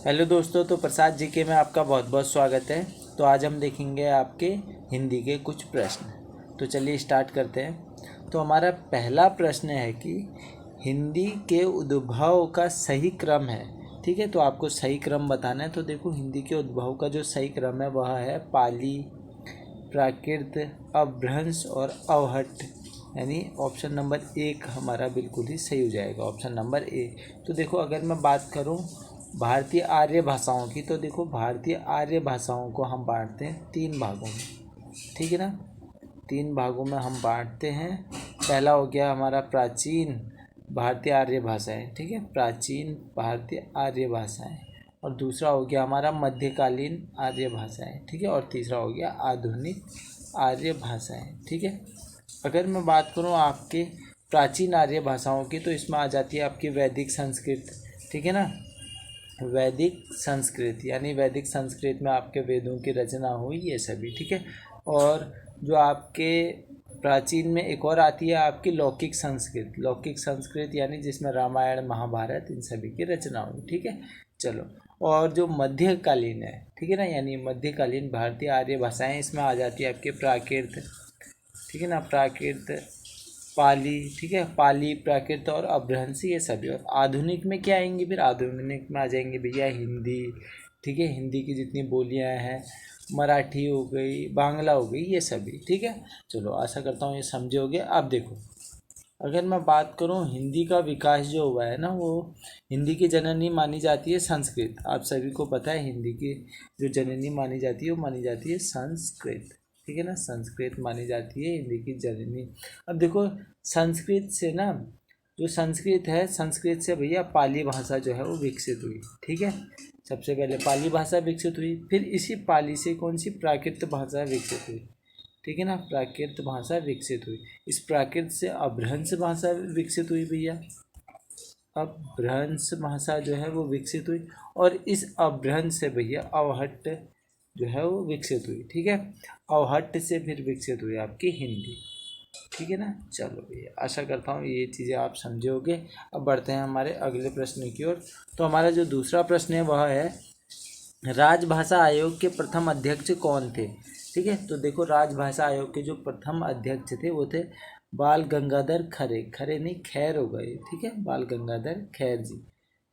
Hello दोस्तों, तो प्रसाद GK में आपका बहुत बहुत स्वागत है। तो आज हम देखेंगे आपके हिंदी के कुछ प्रश्न। तो चलिए स्टार्ट करते हैं। तो हमारा पहला प्रश्न है कि हिंदी के उद्भव का सही क्रम है। ठीक है, तो आपको सही क्रम बताना है। तो देखो, हिंदी के उद्भव का जो सही क्रम है वह है पाली, प्राकृत, अपभ्रंश और अवहट्ट। यानी ऑप्शन नंबर एक हमारा बिल्कुल ही सही हो जाएगा, ऑप्शन नंबर ए। तो देखो, अगर मैं बात करूं भारतीय आर्य भाषाओं की, तो देखो भारतीय आर्य भाषाओं को हम बांटते हैं तीन भागों में। ठीक है ना, तीन भागों में हम बांटते हैं। पहला हो गया हमारा प्राचीन भारतीय आर्य भाषाएं। ठीक है, प्राचीन भारतीय आर्य भाषाएं। और दूसरा हो गया हमारा मध्यकालीन आर्य भाषाएं। ठीक है, और तीसरा हो गया आधुनिक आर्य भाषाएं। ठीक है, अगर मैं बात करूं आपके प्राचीन आर्य भाषाओं की, तो इसमें आ जाती है आपकी वैदिक संस्कृत। ठीक है ना, वैदिक संस्कृत, यानी वैदिक संस्कृत में आपके वेदों की रचना हुई, ये सभी। ठीक है, और जो आपके प्राचीन में एक और आती है आपकी लौकिक संस्कृत। लौकिक संस्कृत यानी जिसमें रामायण महाभारत इन सभी की रचना हुई। ठीक है, चलो। और जो मध्यकालीन है, ठीक है ना, यानी मध्यकालीन भारतीय आर्य भाषाएं, इसमें आ जाती है आपके प्राकृत। ठीक है ना, प्राकृत, पाली। ठीक है, पाली, प्राकृत और अपभ्रंशी, ये सभी। और आधुनिक में क्या आएंगे? फिर आधुनिक में आ जाएंगे भैया हिंदी। ठीक है, हिंदी की जितनी बोलियां हैं, मराठी हो गई, बांग्ला हो गई, ये सभी। ठीक है, चलो, आशा करता हूँ ये समझे होगे। अब देखो, अगर मैं बात करूँ हिंदी का विकास जो हुआ है ना, वो हिंदी की जननी मानी जाती है संस्कृत। आप सभी को पता है हिंदी की जो जननी मानी जाती है वो मानी जाती है संस्कृत। ठीक है ना, संस्कृत मानी जाती है हिंदी की जननी। अब देखो, संस्कृत से ना, जो संस्कृत है, संस्कृत से भैया पाली भाषा जो है वो विकसित हुई। ठीक है, सबसे पहले पाली भाषा विकसित हुई, फिर इसी पाली से कौन सी प्राकृत भाषा विकसित हुई। ठीक है ना, प्राकृत भाषा विकसित हुई। इस प्राकृत से अपभ्रंश भाषा विकसित हुई भैया। अपभ्रंश भाषा जो है वो विकसित हुई, और इस अपभ्रंश से भैया अवहट्ट जो है वो विकसित हुई। ठीक है, अवहट्ट से फिर विकसित हुई आपकी हिंदी। ठीक है ना, चलो भैया, आशा करता हूँ ये चीज़ें आप समझे होगे। अब बढ़ते हैं हमारे अगले प्रश्न की ओर। तो हमारा जो दूसरा प्रश्न है वह है राजभाषा आयोग के प्रथम अध्यक्ष कौन थे। ठीक है, तो देखो, राजभाषा आयोग के जो प्रथम अध्यक्ष थे वो थे बाल गंगाधर खरे। खरे नहीं, खैर हो गए। ठीक है, बाल गंगाधर खैर जी।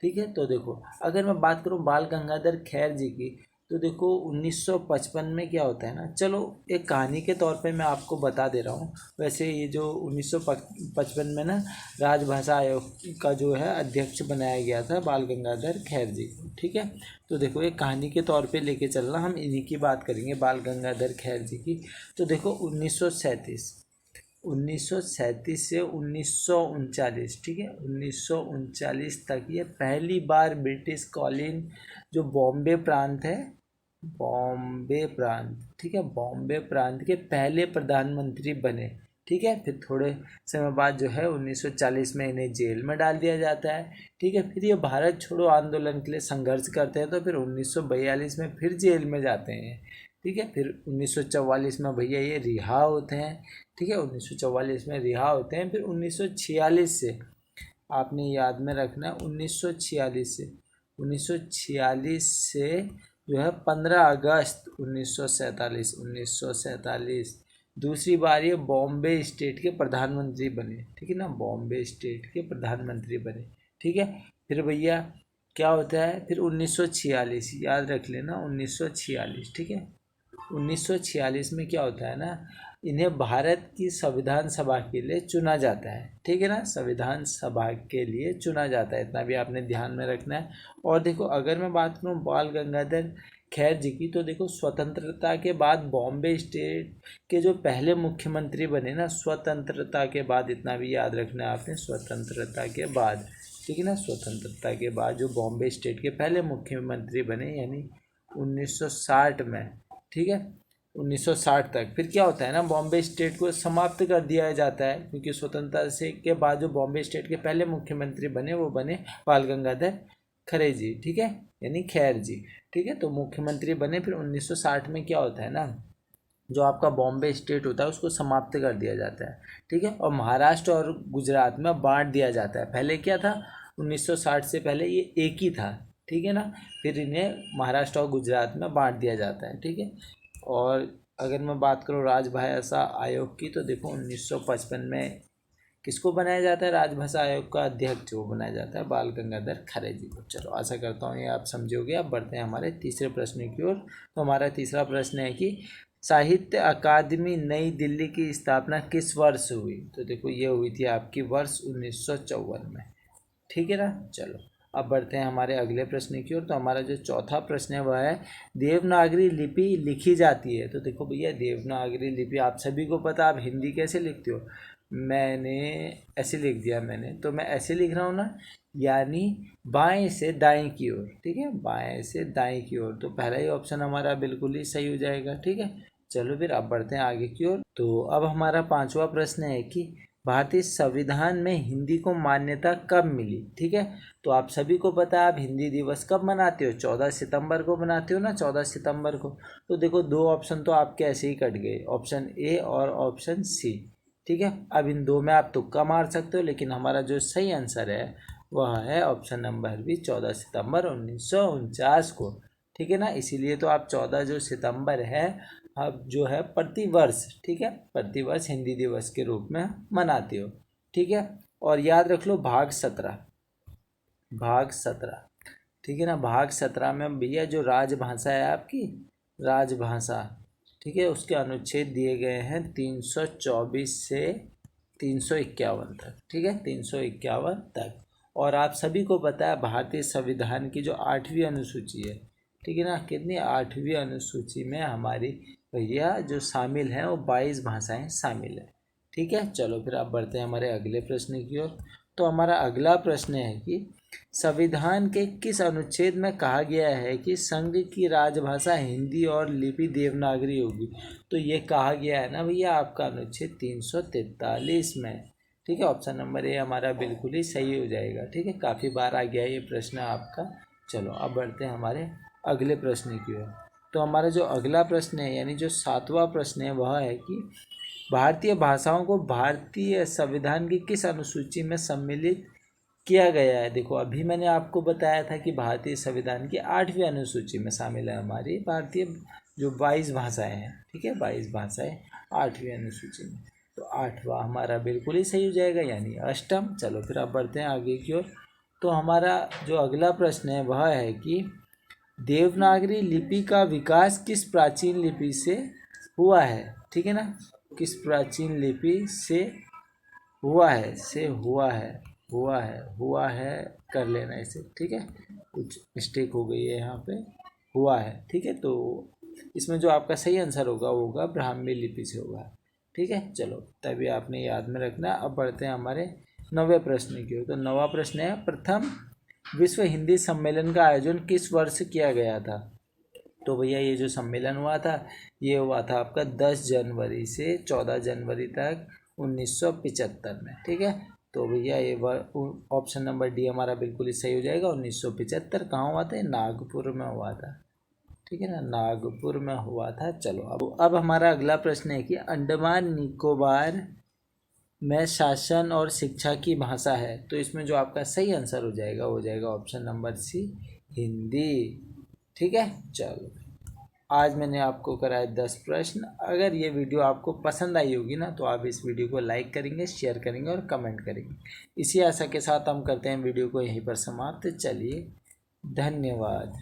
ठीक है, तो देखो, अगर मैं बात करूं बाल गंगाधर खैर जी की, तो देखो 1955 में क्या होता है ना, चलो एक कहानी के तौर पे मैं आपको बता दे रहा हूँ। वैसे ये जो 1955 में ना राजभाषा आयोग का जो है अध्यक्ष बनाया गया था बाल गंगाधर खैर जी को। ठीक है, तो देखो, एक कहानी के तौर पे लेके चलना, हम इन्हीं की बात करेंगे बाल गंगाधर खैर जी की। तो देखो 1937 से 1939, ठीक है, 1939 तक ये पहली बार ब्रिटिश कॉलोनी जो बॉम्बे प्रांत है, बॉम्बे प्रांत, ठीक है, बॉम्बे प्रांत के पहले प्रधानमंत्री बने। ठीक है, फिर थोड़े समय बाद जो है 1940 में इन्हें जेल में डाल दिया जाता है। ठीक है, फिर ये भारत छोड़ो आंदोलन के लिए संघर्ष करते हैं, तो फिर 1942 में फिर जेल में जाते हैं। ठीक है, फिर 1944 में भैया ये रिहा होते हैं। ठीक है, 1944 में रिहा होते हैं। फिर 1946 से, आपने याद में रखना, 1946 से जो है 15 अगस्त 1947 दूसरी बार ये बॉम्बे स्टेट के प्रधानमंत्री बने। ठीक है ना, बॉम्बे स्टेट के प्रधानमंत्री बने। ठीक है, फिर भैया क्या होता है, फिर 1946, याद रख लेना 1946। ठीक है, 1946 में क्या होता है ना, इन्हें भारत की संविधान सभा के लिए चुना जाता है। ठीक है ना, संविधान सभा के लिए चुना जाता है, इतना भी आपने ध्यान में रखना है। और देखो, अगर मैं बात करूँ बाल गंगाधर खैर जी की, तो देखो स्वतंत्रता के बाद बॉम्बे स्टेट के जो पहले मुख्यमंत्री बने ना, स्वतंत्रता के बाद, इतना भी याद रखना है आपने, स्वतंत्रता के बाद। ठीक है ना, स्वतंत्रता के बाद जो बॉम्बे स्टेट के पहले मुख्यमंत्री बने, यानी 1960 में। ठीक है, 1960 तक फिर क्या होता है ना, बॉम्बे स्टेट को समाप्त कर दिया जाता है, क्योंकि स्वतंत्रता से के बाद जो बॉम्बे स्टेट के पहले मुख्यमंत्री बने वो बने बाल गंगाधर खरे जी। ठीक है, यानी खैर जी। ठीक है, तो मुख्यमंत्री बने। फिर 1960 में क्या होता है ना, जो आपका बॉम्बे स्टेट होता है उसको समाप्त कर दिया जाता है। ठीक है, और महाराष्ट्र और गुजरात में बांट दिया जाता है। पहले क्या था, 1960 से पहले ये एक ही था। ठीक है ना। फिर इन्हें महाराष्ट्र और गुजरात में बांट दिया जाता है, ठीक है। और अगर मैं बात करूँ राजभाषा आयोग की, तो देखो 1955 में किसको बनाया जाता है राजभाषा आयोग का अध्यक्ष, वो बनाया जाता है बाल गंगाधर खरे जी को। चलो आशा करता हूँ ये आप समझोगे। अब बढ़ते हैं हमारे तीसरे प्रश्न की ओर। तो हमारा तीसरा प्रश्न है कि साहित्य अकादमी नई दिल्ली की स्थापना किस वर्ष हुई। तो देखो ये हुई थी आपकी वर्ष 1954 में, ठीक है ना। चलो अब बढ़ते हैं हमारे अगले प्रश्न की ओर। तो हमारा जो चौथा प्रश्न है वह है देवनागरी लिपि लिखी जाती है। तो देखो भैया देवनागरी लिपि आप सभी को पता, आप हिंदी कैसे लिखते हो। मैंने ऐसे लिख दिया, तो मैं ऐसे लिख रहा हूँ ना, यानी बाएं से दाएं की ओर, ठीक है, बाएं से दाएं की ओर। तो पहला ही ऑप्शन हमारा बिल्कुल ही सही हो जाएगा, ठीक है। चलो फिर अब बढ़ते हैं आगे की ओर। तो अब हमारा पांचवा प्रश्न है कि भारतीय संविधान में हिंदी को मान्यता कब मिली, ठीक है। तो आप सभी को पता है आप हिंदी दिवस कब मनाते हो, 14 सितंबर को मनाते हो ना, 14 सितंबर को। तो देखो दो ऑप्शन तो आपके ऐसे ही कट गए, ऑप्शन ए और ऑप्शन सी, ठीक है। अब इन दो में आप तुक्का मार सकते हो, लेकिन हमारा जो सही आंसर है वह है ऑप्शन नंबर बी, 14 सितंबर 1949 को, ठीक है ना। इसीलिए तो आप 14 जो सितंबर है अब जो है प्रतिवर्ष, ठीक है, प्रतिवर्ष हिंदी दिवस के रूप में मनाते हो, ठीक है। और याद रख लो भाग 17, ठीक है ना। भाग 17 में भैया जो राजभाषा है आपकी, राजभाषा, ठीक है, उसके अनुच्छेद दिए गए हैं 324 से 351 तक, ठीक है, 351 तक। और आप सभी को पता है भारतीय संविधान की जो 8वीं अनुसूची है, ठीक है ना, कितनी 8वीं अनुसूची में हमारी भैया जो शामिल हैं वो 22 भाषाएं शामिल है, ठीक है। चलो फिर आप बढ़ते हैं हमारे अगले प्रश्न की ओर। तो हमारा अगला प्रश्न है कि संविधान के किस अनुच्छेद में कहा गया है कि संघ की राजभाषा हिंदी और लिपि देवनागरी होगी। तो ये कहा गया है ना भैया आपका अनुच्छेद 343 में, ठीक है। ऑप्शन नंबर ए हमारा बिल्कुल ही सही हो जाएगा, ठीक है। काफ़ी बार आ गया ये प्रश्न आपका। चलो अब बढ़ते हैं हमारे अगले प्रश्न की ओर। तो हमारा जो अगला प्रश्न है यानी जो 7वां प्रश्न है वह है कि भारतीय भाषाओं को भारतीय संविधान की किस अनुसूची में सम्मिलित किया गया है। देखो अभी मैंने आपको बताया था कि भारतीय संविधान की 8वीं अनुसूची में शामिल है हमारी भारतीय जो 22 भाषाएं हैं, ठीक है, 22 भाषाएं 8वीं अनुसूची में। तो 8वां हमारा बिल्कुल ही सही हो जाएगा यानी अष्टम। चलो फिर अब बढ़ते हैं आगे की ओर। तो हमारा जो अगला प्रश्न है वह है कि देवनागरी लिपि का विकास किस प्राचीन लिपि से हुआ है, ठीक है ना। किस प्राचीन लिपि से हुआ है कर लेना इसे, ठीक है, कुछ मिस्टेक हो गई है यहाँ पे, हुआ है, ठीक है। तो इसमें जो आपका सही आंसर होगा वो होगा ब्राह्मी लिपि से होगा, ठीक है। चलो तभी आपने याद में रखना। अब बढ़ते हैं हमारे 9वें प्रश्न की ओर। तो 9वां प्रश्न है प्रथम विश्व हिंदी सम्मेलन का आयोजन किस वर्ष किया गया था। तो भैया ये जो सम्मेलन हुआ था ये हुआ था आपका 10 जनवरी से 14 जनवरी तक 1975 में, ठीक है। तो भैया ये ऑप्शन नंबर डी हमारा बिल्कुल ही सही हो जाएगा। 1975 कहाँ हुआ था, नागपुर में हुआ था, ठीक है ना, नागपुर में हुआ था। चलो अब हमारा अगला प्रश्न है कि अंडमान निकोबार में शासन और शिक्षा की भाषा है। तो इसमें जो आपका सही आंसर हो जाएगा वो हो जाएगा ऑप्शन नंबर सी, हिंदी, ठीक है। चलो आज मैंने आपको कराए 10 प्रश्न। अगर ये वीडियो आपको पसंद आई होगी ना तो आप इस वीडियो को लाइक करेंगे, शेयर करेंगे और कमेंट करेंगे। इसी आशा के साथ हम करते हैं वीडियो को यहीं पर समाप्त। चलिए धन्यवाद।